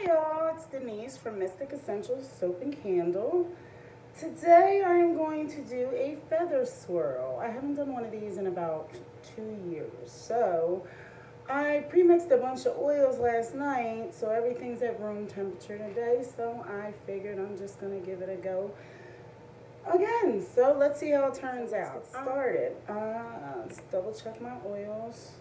y'all, it's Denise from Mystic Essentials Soap and Candle. Today I am going to do a feather swirl. I haven't done one of these in about 2 years. So I pre-mixed a bunch of oils last night, so everything's at room temperature today. So I figured I'm just gonna give it a go again. So let's see how it turns out. Started. Let's double check my oils.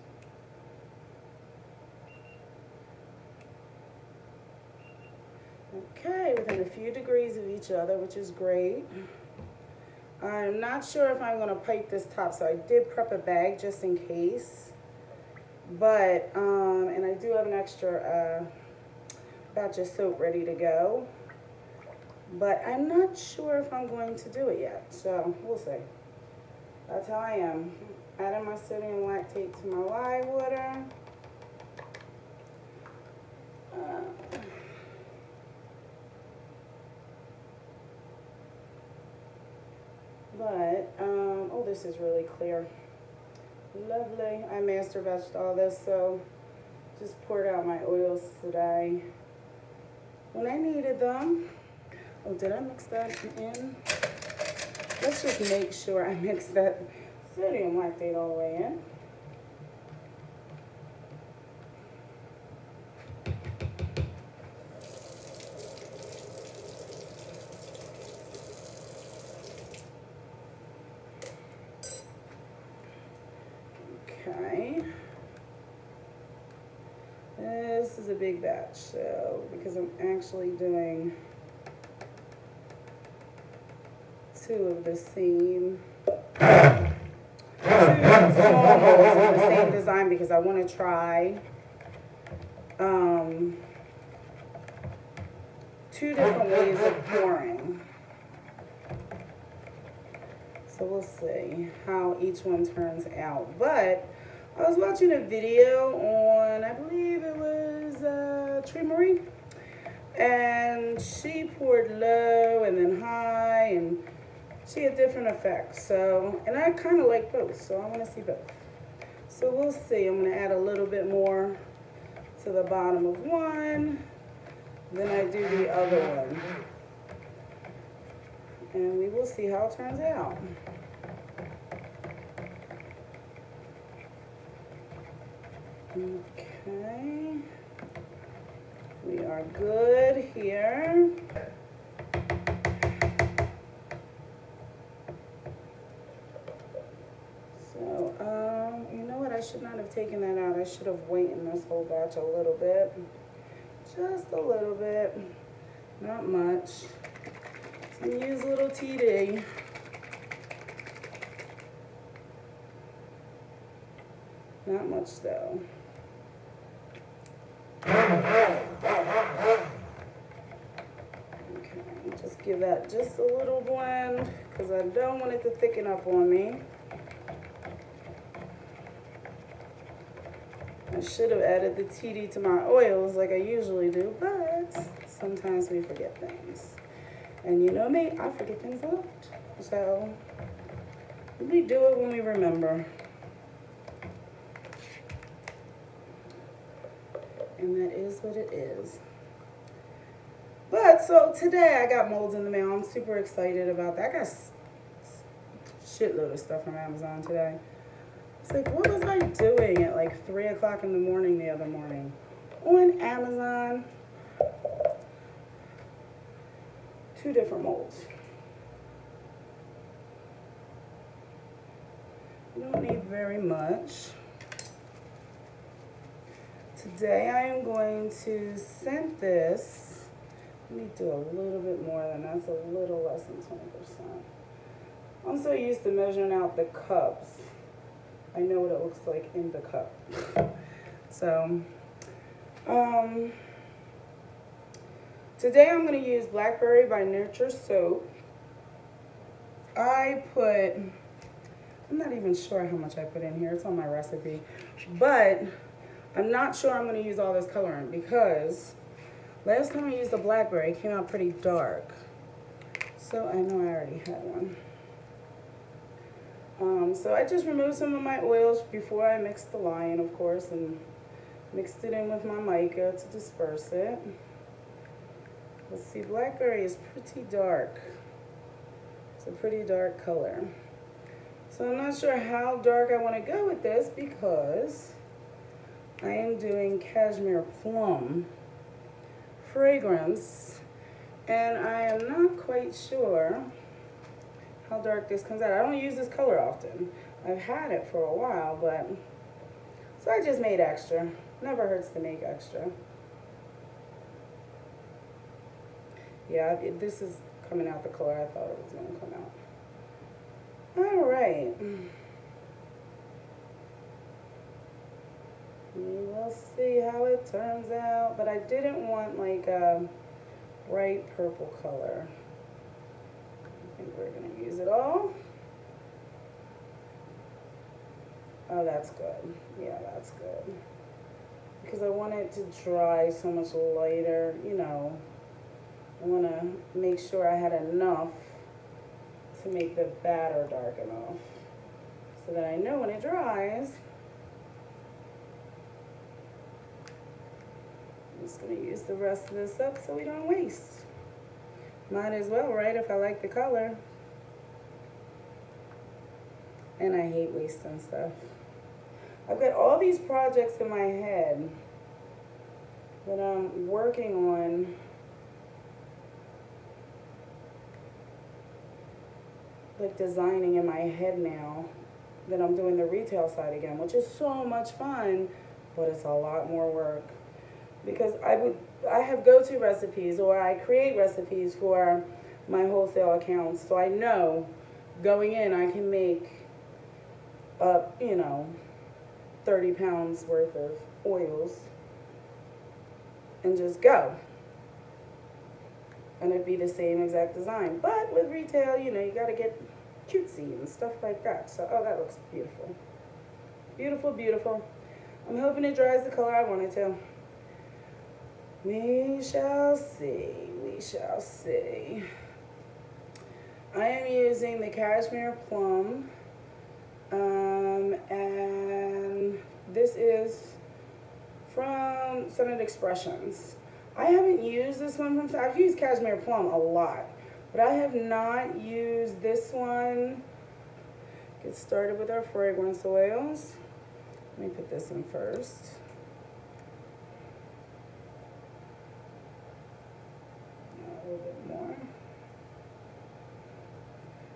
Okay, within a few degrees of each other, which is great. I'm not sure if I'm going to pipe this top, so I did prep a bag just in case. But, and I do have an extra batch of soap ready to go. But I'm not sure if I'm going to do it yet, so we'll see. That's how I am. Adding my sodium lactate to my lye water. But, oh, this is really clear. Lovely. I master batched all this, so just poured out my oils today when I needed them. Oh, did I mix that in? Let's just make sure I mix that sodium lactate all the way in. Okay, this is a big batch, so because I'm actually doing 2 of the same, 2 small bowls of the same design because I want to try 2 different ways of pouring. So we'll see how each one turns out. But I was watching a video on, I believe it was Tree Marie, and she poured low and then high, and she had different effects. So, and I kind of like both, so I want to see both. So we'll see. I'm going to add a little bit more to the bottom of one, then I do the other one. And we will see how it turns out. Okay, we are good here. So, you know what? I should not have taken that out. I should have waited this whole batch a little bit. Just a little bit. Not much. Use a little TD. Not much though. Okay, just give that just a little blend because I don't want it to thicken up on me. I should have added the TD to my oils like I usually do, but sometimes we forget things. And you know me, I forget things a lot. So we do it when we remember. And that is what it is. But so today I got molds in the mail. I'm super excited about that. I got a shitload of stuff from Amazon today. It's like, what was I doing at like 3 o'clock in the morning the other morning? On Amazon. 2 different molds. You don't need very much. Today I am going to scent this. Let me do a little bit more than that's a little less than 20%. I'm so used to measuring out the cups. I know what it looks like in the cup. So, today I'm going to use Blackberry by Nurture Soap. I'm not even sure how much I put in here. It's on my recipe. But I'm not sure I'm going to use all this coloring because last time I used the Blackberry, it came out pretty dark. So I know I already had one. So I just removed some of my oils before I mixed the lye in, of course, and mixed it in with my mica to disperse it. Let's see, blackberry is pretty dark. It's a pretty dark color. So I'm not sure how dark I want to go with this because I am doing cashmere plum fragrance, and I am not quite sure how dark this comes out. I don't use this color often. I've had it for a while, but so I just made extra. Never hurts to make extra. Yeah, this is coming out the color I thought it was going to come out. All right. We'll see how it turns out, but I didn't want like a bright purple color. I think we're going to use it all. Oh, that's good. Yeah, that's good. Because I want it to dry so much lighter, you know. I want to make sure I had enough to make the batter dark enough so that I know when it dries. I'm just going to use the rest of this up so we don't waste. Might as well, right, if I like the color. And I hate wasting stuff. I've got all these projects in my head that I'm working on. Like designing in my head now that I'm doing the retail side again, which is so much fun, but it's a lot more work. Because I have go-to recipes, or I create recipes for my wholesale accounts, so I know going in I can make up, you know, 30 pounds worth of oils and just go. And it'd be the same exact design. But with retail, you know, you gotta get cutesy and stuff like that. So, oh, that looks beautiful. Beautiful, beautiful. I'm hoping it dries the color I want it to. We shall see, we shall see. I am using the cashmere plum, and this is from Scented Expressions. I haven't used this one from, I've used cashmere plum a lot, but I have not used this one. Get started with our fragrance oils. Let me put this in first. A little bit more.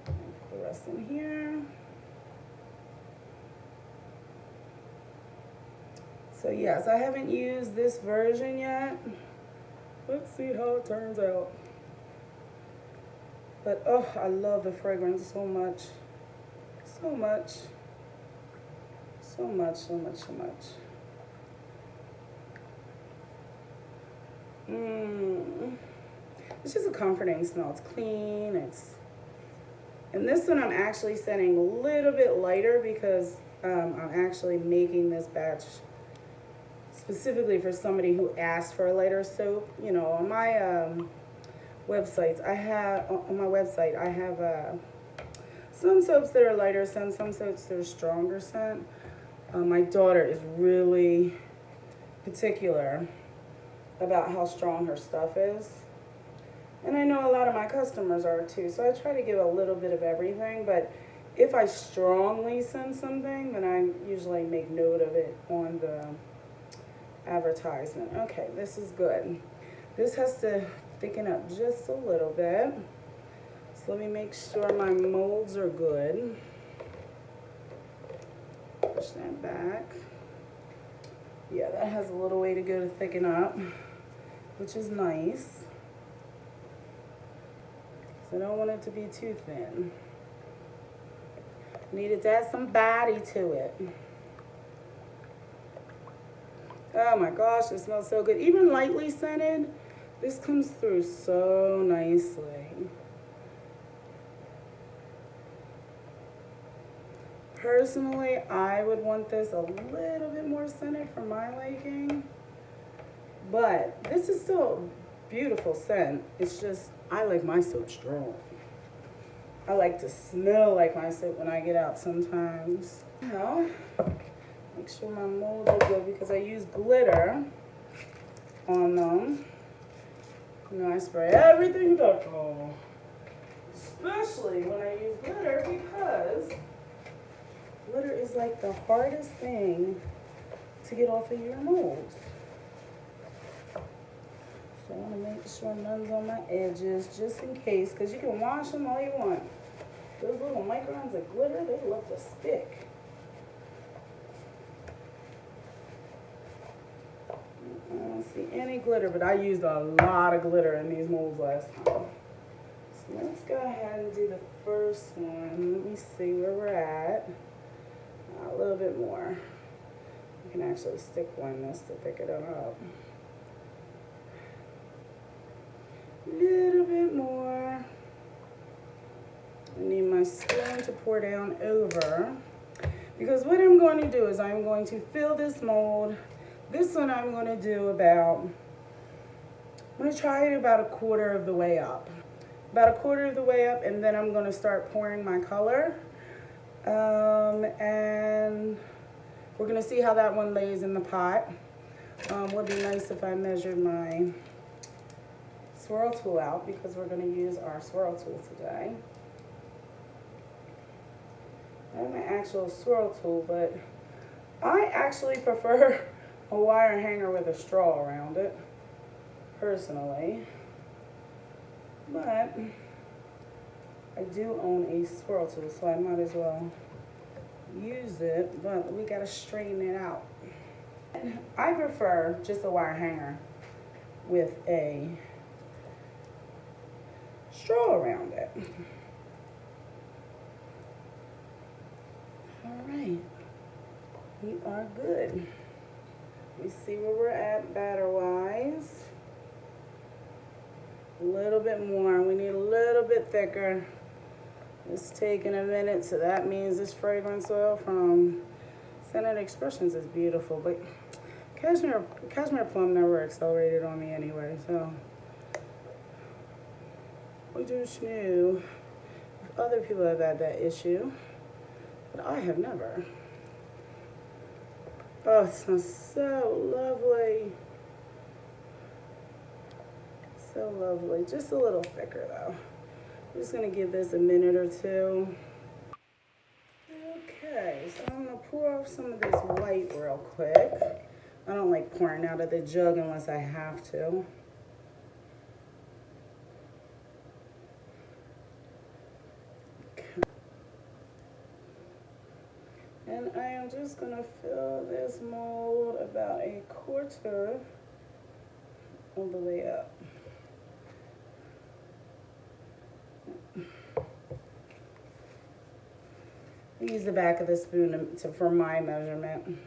Put the rest in here. So yes, I haven't used this version yet. Let's see how it turns out. But oh, I love the fragrance so much. So much. So much, so much, so much. It's just a comforting smell. It's clean. And this one I'm actually setting a little bit lighter because I'm actually making this batch specifically for somebody who asked for a lighter soap. You know, on my website, I have some soaps that are lighter scent, some soaps that are stronger scent. My daughter is really particular about how strong her stuff is. And I know a lot of my customers are too, so I try to give a little bit of everything, but if I strongly scent something, then I usually make note of it on the advertisement. Okay, this is good. This has to thicken up just a little bit. So let me make sure my molds are good. Push that back. Yeah, that has a little way to go to thicken up, which is nice. So I don't want it to be too thin. Needed to add some body to it. Oh my gosh, it smells so good. Even lightly scented, this comes through so nicely. Personally, I would want this a little bit more scented for my liking. But this is still a beautiful scent. It's just, I like my soap strong. I like to smell like my soap when I get out sometimes. Now, make sure my molds are good because I use glitter on them. You know, I spray everything purple. Especially when I use glitter, because glitter is like the hardest thing to get off of your molds. So I want to make sure none's on my edges just in case, because you can wash them all you want. Those little microns of glitter, they love to stick. I don't see any glitter, but I used a lot of glitter in these molds last time. So let's go ahead and do the first one. Let me see where we're at. A little bit more. You can actually stick one this to pick it up. A little bit more. I need my spoon to pour down over. Because what I'm going to do is I'm going to fill this mold. This one I'm going to do about, I'm going to try it about a quarter of the way up. About a quarter of the way up, and then I'm going to start pouring my color. And we're going to see how that one lays in the pot. Would be nice if I measured my swirl tool out, because we're going to use our swirl tool today. I have my actual swirl tool, but I actually prefer a wire hanger with a straw around it, personally. But I do own a swirl tool, so I might as well use it, but we gotta straighten it out. I prefer just a wire hanger with a straw around it. All right, we are good. We see where we're at batter-wise. A little bit more. We need a little bit thicker. It's taking a minute, so that means this fragrance oil from Scented Expressions is beautiful. But Cashmere Plum never accelerated on me anyway, so we just knew if other people have had that issue, but I have never. Oh, it smells so lovely. So lovely. Just a little thicker though. I'm just gonna give this a minute or two. Okay, so I'm gonna pour off some of this white real quick. I don't like pouring out of the jug unless I have to. Okay. And I am just gonna fill this mold about a quarter of the way up. Use the back of the spoon for my measurement.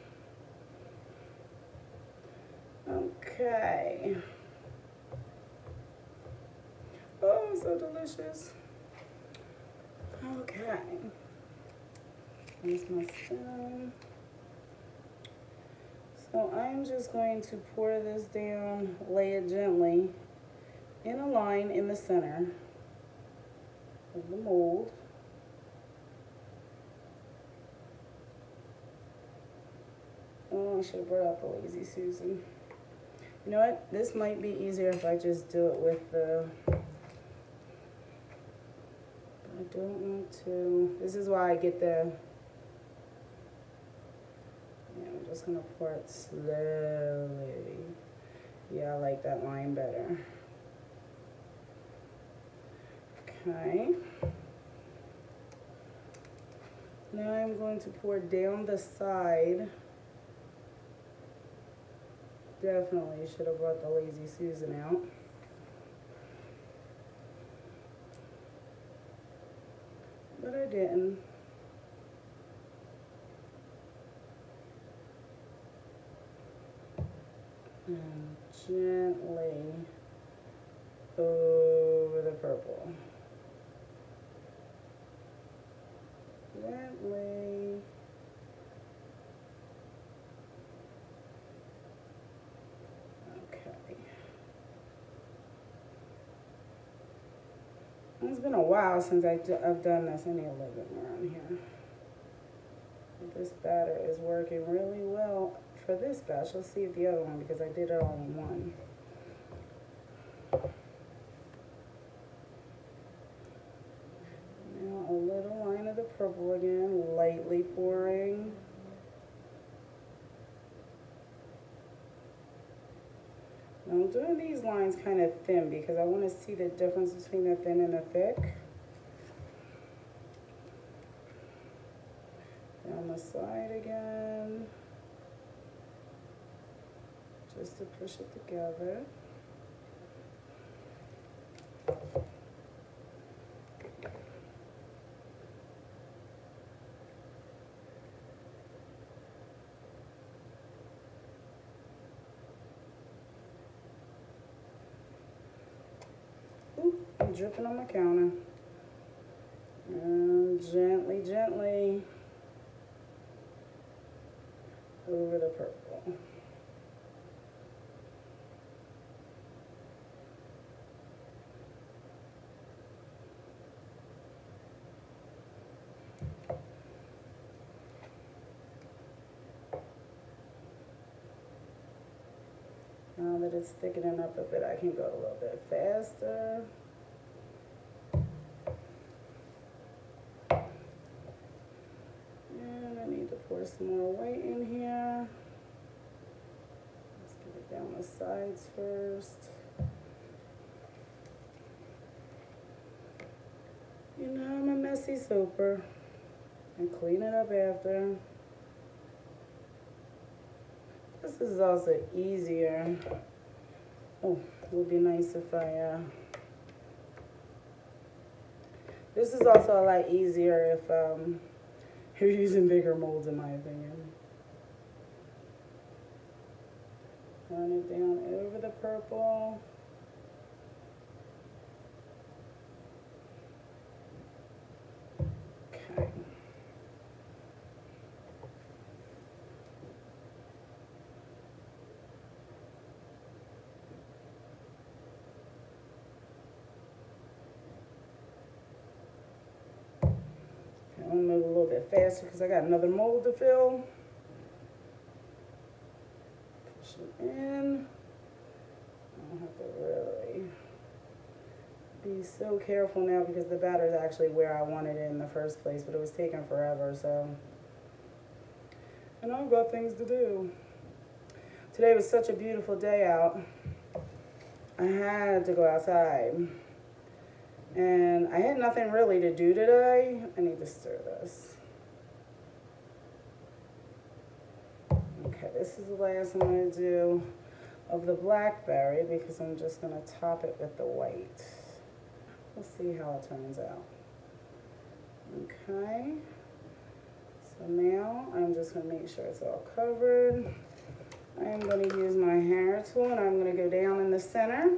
Okay. Oh, so delicious. Okay. Here's my spoon. So I'm just going to pour this down, lay it gently in a line in the center of the mold. Oh, I should have brought out the Lazy Susan. You know what? This might be easier if I just do it with the... But I don't want to... This is why I get the... Yeah, I'm just going to pour it slowly. Yeah, I like that line better. Okay. Now I'm going to pour down the side. Definitely should have brought the Lazy Susan out. But I didn't. And gently over the purple. Gently. It's been a while since I've done this. I need a little bit more on here. But this batter is working really well for this batch. Let's see if the other one, because I did it all in one. gently pouring. Now I'm doing these lines kind of thin because I want to see the difference between the thin and the thick. Down the side again, just to push it together. Ooh, I'm dripping on my counter. And gently, gently over the purple. Now that it's thickening up a bit, I can go a little bit faster. And I need to pour some more white in here. Let's get it down the sides first. You know, I'm a messy soaper. And clean it up after. This is also easier. Oh, it would be nice if I, this is also a lot easier if you're using bigger molds, in my opinion. Run it down over the purple. Okay. I'm gonna move a little bit faster because I got another mold to fill. Push it in. I don't have to really be so careful now because the batter is actually where I wanted it in the first place, but it was taking forever, so. And I've got things to do. Today was such a beautiful day out. I had to go outside. And I had nothing really to do today. I need to stir this. Okay, this is the last I'm going to do of the blackberry because I'm just going to top it with the white. We'll see how it turns out. Okay. So now I'm just going to make sure it's all covered. I'm going to use my hair tool and I'm going to go down in the center.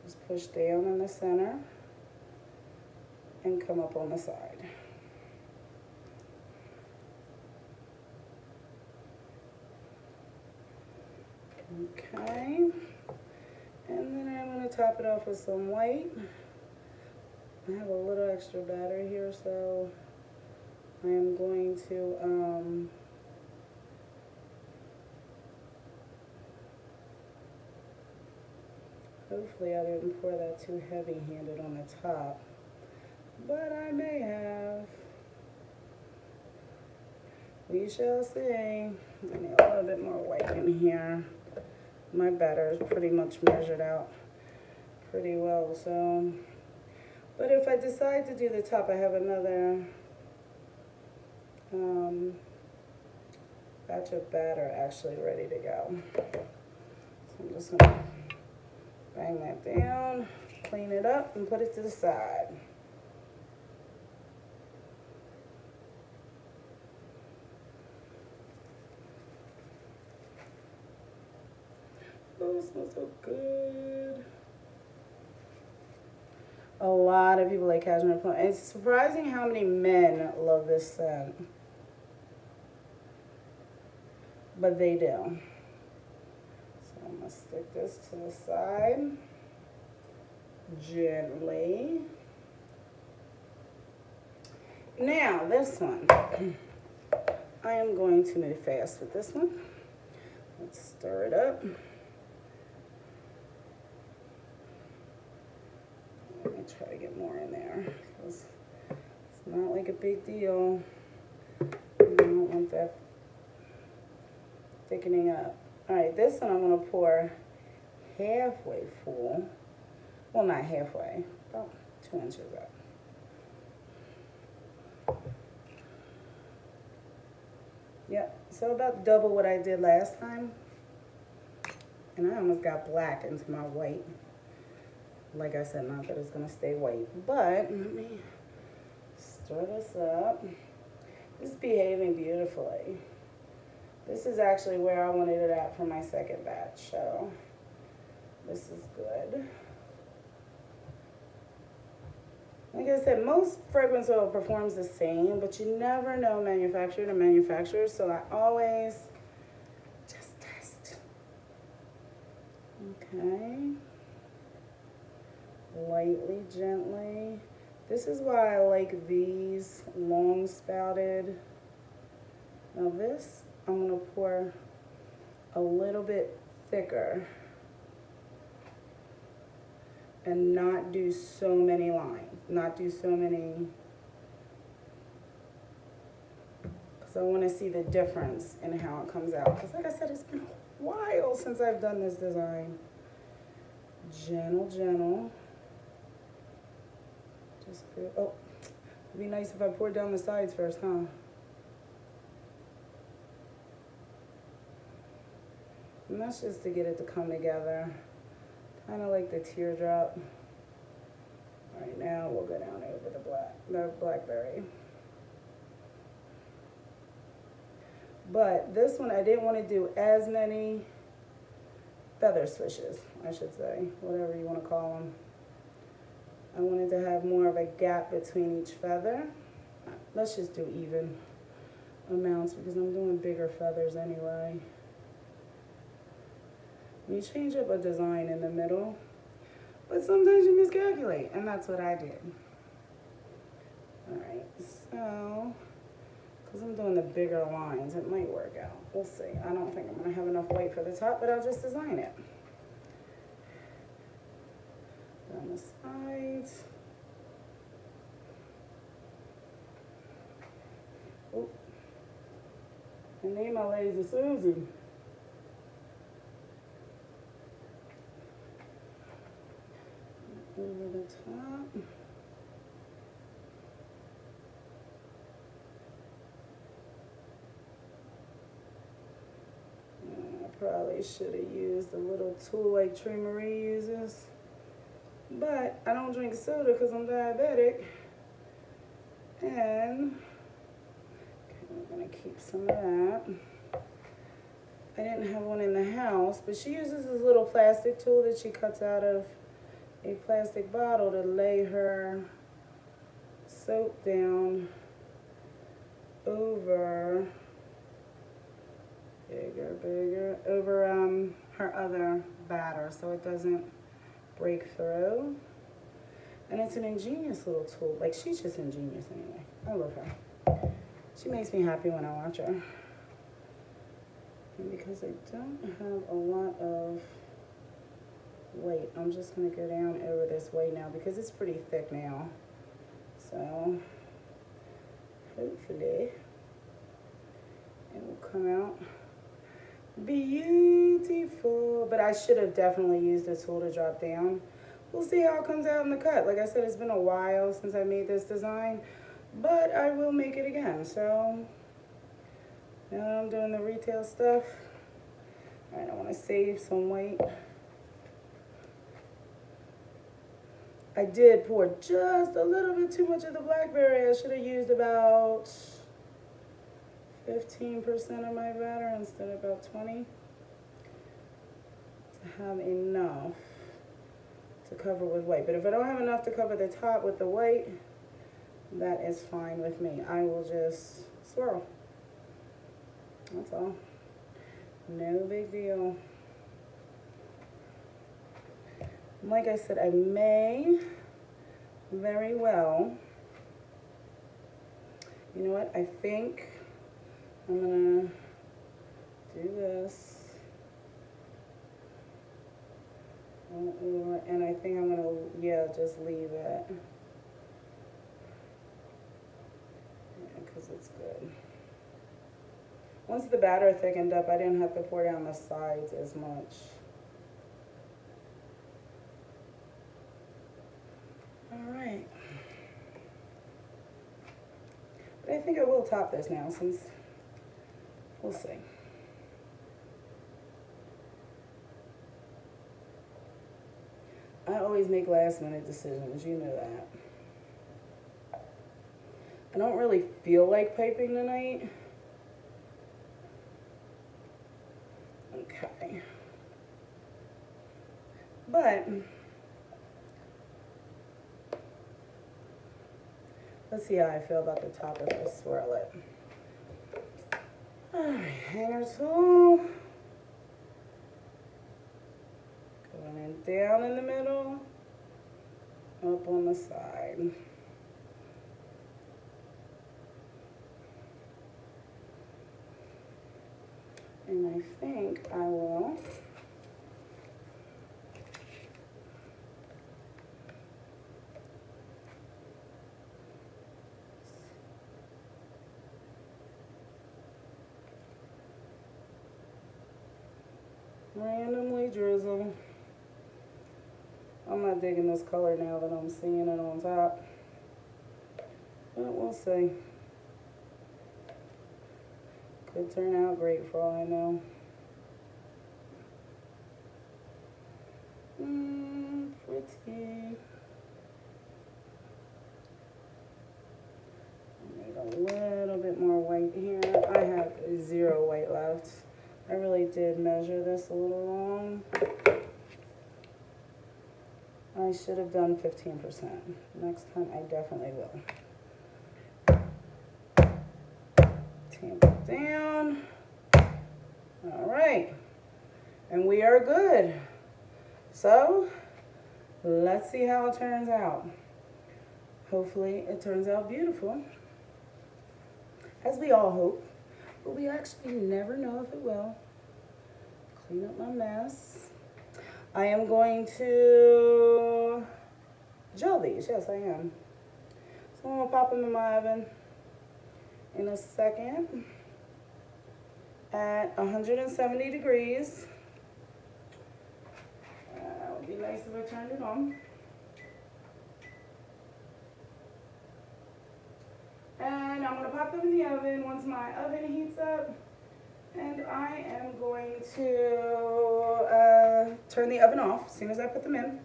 Just push down in the center and come up on the side. Okay, and then I'm going to top it off with some white. I have a little extra batter here, so I am going to hopefully I didn't pour that too heavy-handed on the top, but I may have. We shall see. I need a little bit more white in here. My batter is pretty much measured out pretty well, so. But if I decide to do the top, I have another batch of batter actually ready to go. So I'm just gonna bang that down, clean it up, and put it to the side. Oh, it smells so good. A lot of people like cashmere plum. It's surprising how many men love this scent. But they do. So I'm going to stick this to the side gently. Now, this one. I am going to move fast with this one. Let's stir it up. Let me try to get more in there. It's Not like a big deal. I don't want that thickening up. All right, this one I'm gonna pour halfway full. Well, not halfway, about 2 inches up. Yep, so about double what I did last time. And I almost got black into my white. Like I said, not that it's gonna stay white, but let me stir this up. This is behaving beautifully. This is actually where I wanted it at for my second batch, so this is good. Like I said, most fragrance oil performs the same, but you never know manufacturer to manufacturer, so I always just test. Okay. Lightly, gently. This is why I like these long spouted. Now this, I'm gonna pour a little bit thicker and not do so many lines, not do so many, because I want to see the difference in how it comes out. Because like I said, it's been a while since I've done this design. Gentle, gentle. Just good. Oh, it'd be nice if I poured down the sides first, huh? And that's just to get it to come together. Kind of like the teardrop. All right, now we'll go down over the blackberry. But this one, I didn't want to do as many feather swishes, I should say, whatever you want to call them. I wanted to have more of a gap between each feather. Let's just do even amounts because I'm doing bigger feathers anyway. You change up a design in the middle, but sometimes you miscalculate, and that's what I did. All right, so, because I'm doing the bigger lines, it might work out. We'll see. I don't think I'm gonna have enough white for the top, but I'll just design it. Down the sides. Oh, I need my lazy Susan. Over the top. I probably should have used a little tool like Tree Marie uses, but I don't drink soda because I'm diabetic. And okay, we're gonna keep some of that. I didn't have one in the house, but she uses this little plastic tool that she cuts out of a plastic bottle to lay her soap down over over her other batter so it doesn't break through. And it's an ingenious little tool. Like, she's just ingenious anyway. I love her. She makes me happy when I watch her. And because I don't have a lot of weight, I'm just going to go down over this way now because it's pretty thick now. So hopefully it will come out beautiful. But I should have definitely used the tool to drop down. We'll see how it comes out in the cut. Like I said, it's been a while since I made this design, but I will make it again. So now that I'm doing the retail stuff, all right, I want to save some weight. I did pour just a little bit too much of the blackberry. I should have used about 15% of my batter instead of about 20 to have enough to cover with white. But if I don't have enough to cover the top with the white, that is fine with me. I will just swirl. That's all. No big deal. Like I said, I may very well, you know what, I think I'm gonna do this, and I think I'm gonna, yeah, just leave it. Once the batter thickened up, I didn't have to pour down the sides as much. All right. But I think I will top this now since, we'll see. I always make last minute decisions, you know that. I don't really feel like piping tonight. Okay. But let's see how I feel about the top if I swirl it. Alright, hanger tool. Going in down in the middle, up on the side. And I think I will randomly drizzle. I'm not digging this color now that I'm seeing it on top, but we'll see. Could turn out great for all I know. Pretty. I need a little bit more white here. I have 0 white left. I really did measure this a little wrong. I should have done 15%. Next time I definitely will. Tamp it down. All right. And we are good. So let's see how it turns out. Hopefully it turns out beautiful, as we all hope, but we actually never know if it will. Clean up my mess. I am going to gel these. Yes, I am. So I'm gonna pop them in my oven in a second at 170 degrees. That would be nice if I turned it on. And I'm gonna pop them in the oven once my oven heats up. And I am going to turn the oven off as soon as I put them in.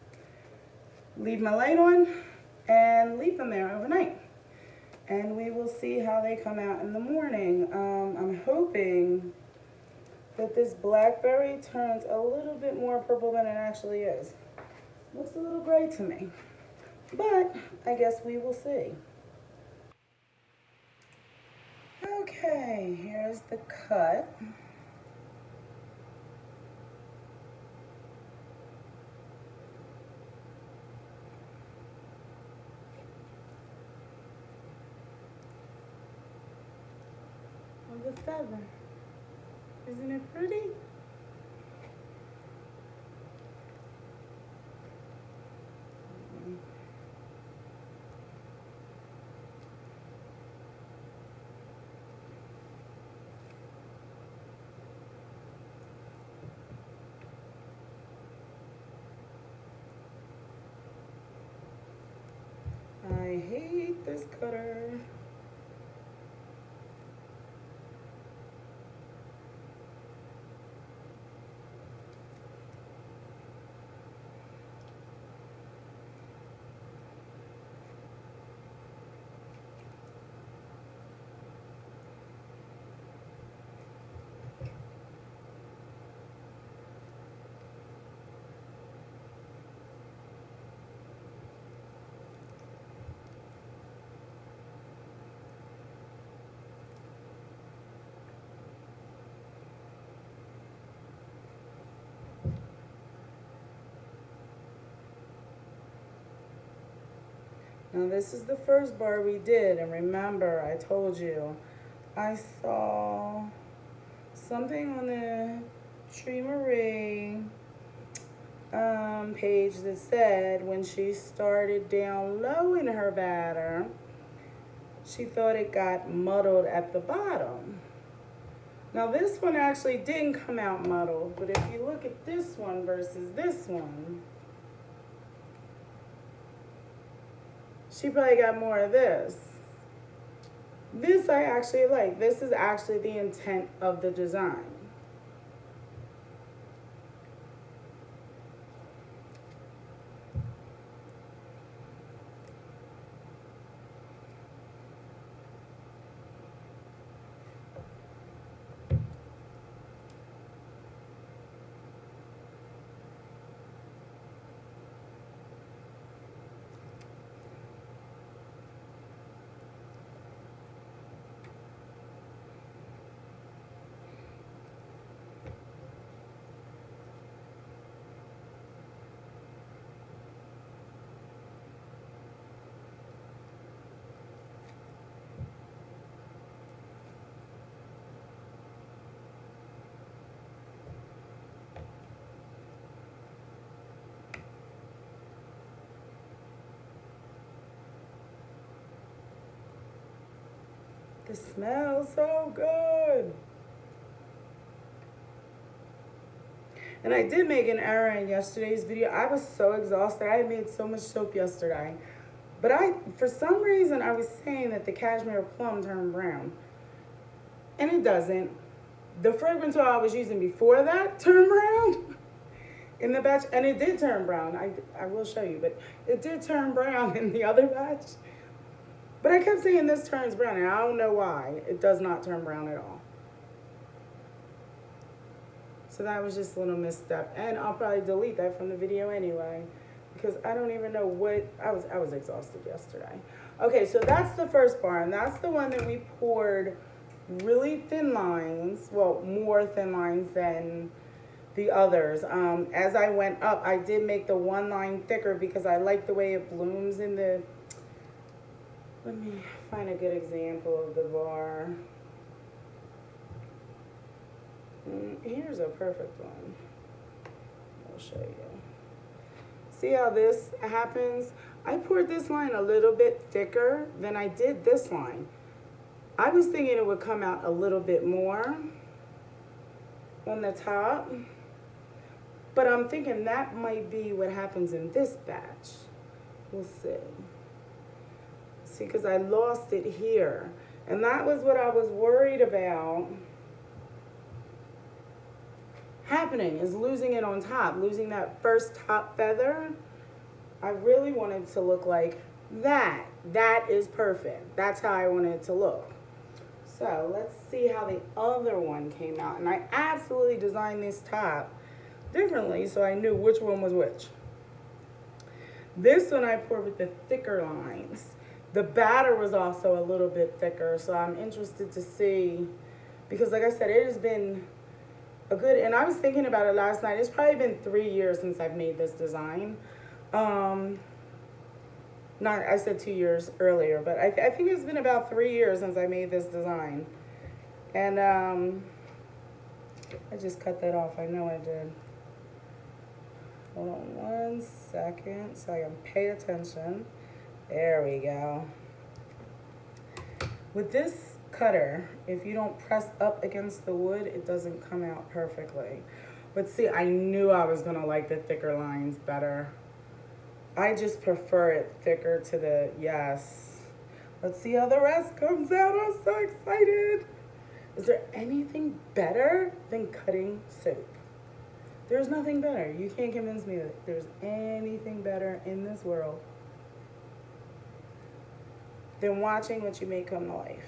Leave my light on and leave them there overnight. And we will see how they come out in the morning. I'm hoping that this blackberry turns a little bit more purple than it actually is. Looks a little gray to me, but I guess we will see. Okay, here's the cut. Of the feather. Isn't it pretty? I hate this cutter. Now this is the first bar we did, and remember I told you I saw something on the Tree Marie page that said when she started down low in her batter, she thought it got muddled at the bottom. Now this one actually didn't come out muddled, but if you look at this one versus this one, she probably got more of this. This I actually like. This is actually the intent of the design. It smells so good. And I did make an error in yesterday's video. I was so exhausted. I made so much soap yesterday. But for some reason, I was saying that the cashmere plum turned brown. And it doesn't. The fragrance oil I was using before that turned brown in the batch. And it did turn brown. I will show you. But it did turn brown in the other batch. But I kept saying this turns brown, and I don't know why. It does not turn brown at all. So that was just a little misstep. And I'll probably delete that from the video anyway, because I don't even know what, I was exhausted yesterday. Okay, so that's the first bar, and that's the one that we poured really thin lines, well, more thin lines than the others. As I went up, I did make the one line thicker because I like the way it blooms in the, let me find a good example of the bar. Here's a perfect one. I'll show you. See how this happens? I poured this line a little bit thicker than I did this line. I was thinking it would come out a little bit more on the top, but I'm thinking that might be what happens in this batch. We'll see. See, because I lost it here. And that was what I was worried about happening, is losing it on top, losing that first top feather. I really wanted it to look like that. That is perfect. That's how I wanted it to look. So let's see how the other one came out. And I absolutely designed this top differently so I knew which one was which. This one I poured with the thicker lines. The batter was also a little bit thicker, so I'm interested to see, because like I said, it has been a good, and I was thinking about it last night, it's probably been 3 years since I've made this design. I said 2 years earlier, but I think it's been about 3 years since I made this design. And I just cut that off, I know I did. Hold on 1 second so I can pay attention. There we go. With this cutter, if you don't press up against the wood, it doesn't come out perfectly. But see, I knew I was gonna like the thicker lines better. I just prefer it thicker to the, yes. Let's see how the rest comes out. I'm so excited. Is there anything better than cutting soap? There's nothing better. You can't convince me that there's anything better in this world than watching what you make come to life.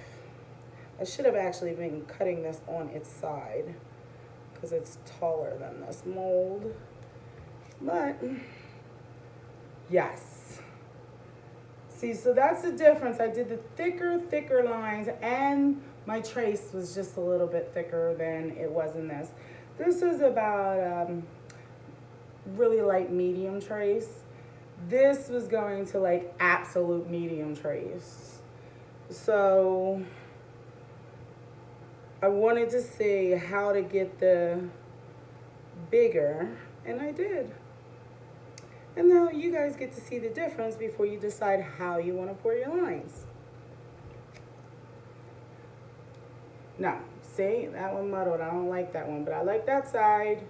I should have actually been cutting this on its side because it's taller than this mold. But, yes. See, so that's the difference. I did the thicker lines, and my trace was just a little bit thicker than it was in this. This is about really light medium trace. This was going to like absolute medium trace. So I wanted to see how to get the bigger, and I did. And now you guys get to see the difference before you decide how you want to pour your lines. Now, See, that one muddled. I don't like that one, but I like that side.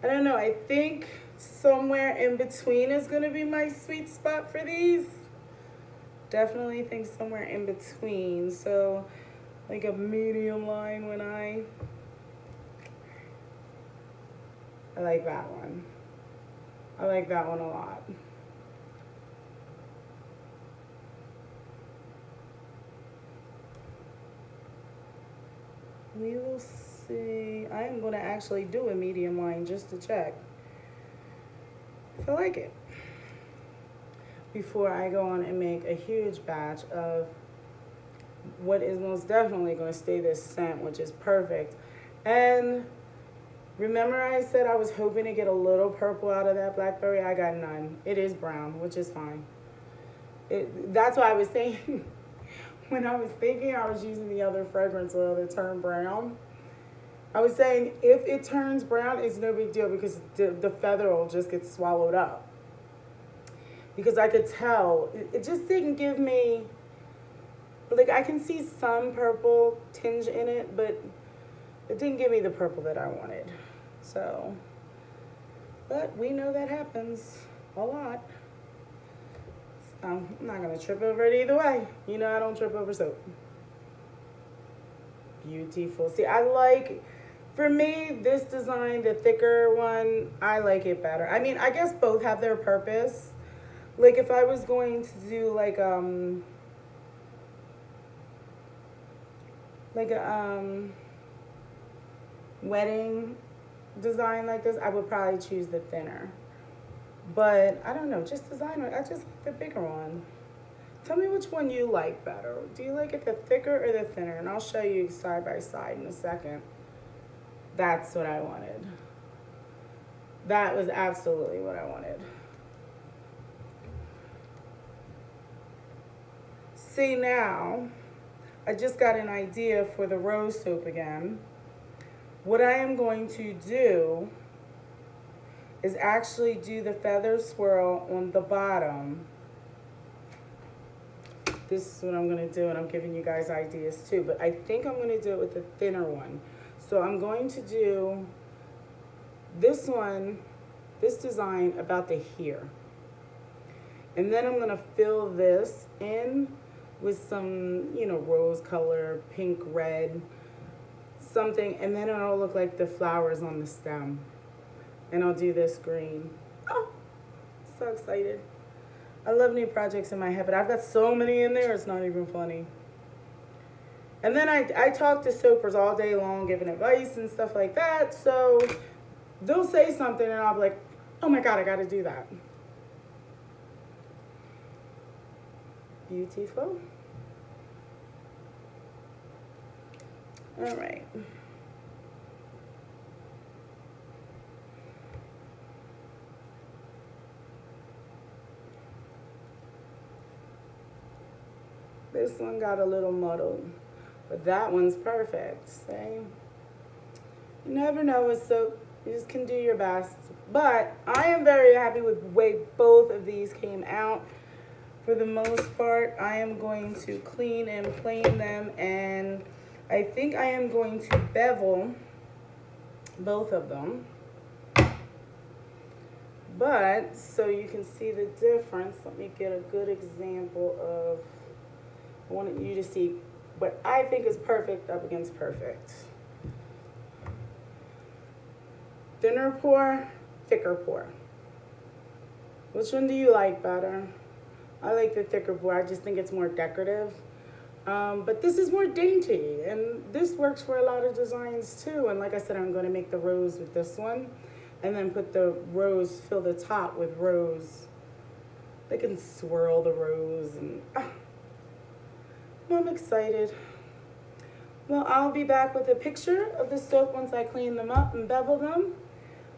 I don't know. I think somewhere in between is going to be my sweet spot for these. Definitely think somewhere in between. So, like a medium line when I like that one. I like that one a lot. We will see. I am going to actually do a medium line just to check if I like it before I go on and make a huge batch of what is most definitely going to stay this scent, which is perfect. And remember I said I was hoping to get a little purple out of that blackberry? I got none. It is brown, which is fine. That's why I was saying, when I was thinking I was using the other fragrance oil that turned brown, I was saying if it turns brown, it's no big deal because the feather will just get swallowed up. Because I could tell, it just didn't give me, like I can see some purple tinge in it, but it didn't give me the purple that I wanted. So, but we know that happens a lot. So I'm not gonna trip over it either way. You know I don't trip over soap. Beautiful. See, I like, for me, this design, the thicker one, I like it better. I mean, I guess both have their purpose. Like if I was going to do like a wedding design like this, I would probably choose the thinner. But I don't know, just designer, I just like the bigger one. Tell me which one you like better. Do you like it the thicker or the thinner? And I'll show you side by side in a second. That's what I wanted. That was absolutely what I wanted. See now, I just got an idea for the rose soap again. What I am going to do is actually do the feather swirl on the bottom. This is what I'm gonna do, and I'm giving you guys ideas too, but I think I'm gonna do it with the thinner one. So I'm going to do this one, this design about the here. And then I'm gonna fill this in with some, you know, rose color, pink, red, something, and then it'll look like the flowers on the stem. And I'll do this green. Oh, so excited. I love new projects in my head, but I've got so many in there, it's not even funny. And then I talk to soapers all day long, giving advice and stuff like that, so they'll say something and I'll be like, oh my God, I gotta do that. Beautiful. All right. This one got a little muddled, but that one's perfect. See? You never know with soap. You just can do your best. But I am very happy with the way both of these came out. For the most part, I am going to clean and plane them, and I think I am going to bevel both of them. But, so you can see the difference, let me get a good example of, I wanted you to see what I think is perfect up against perfect. Thinner pour, thicker pour. Which one do you like better? I like the thicker pour, I just think it's more decorative. But this is more dainty, and this works for a lot of designs too. And like I said, I'm going to make the rose with this one, and then put the rose, fill the top with rose. They can swirl the rose, and I'm excited. Well, I'll be back with a picture of the soap once I clean them up and bevel them.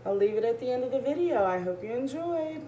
I'll leave it at the end of the video. I hope you enjoyed.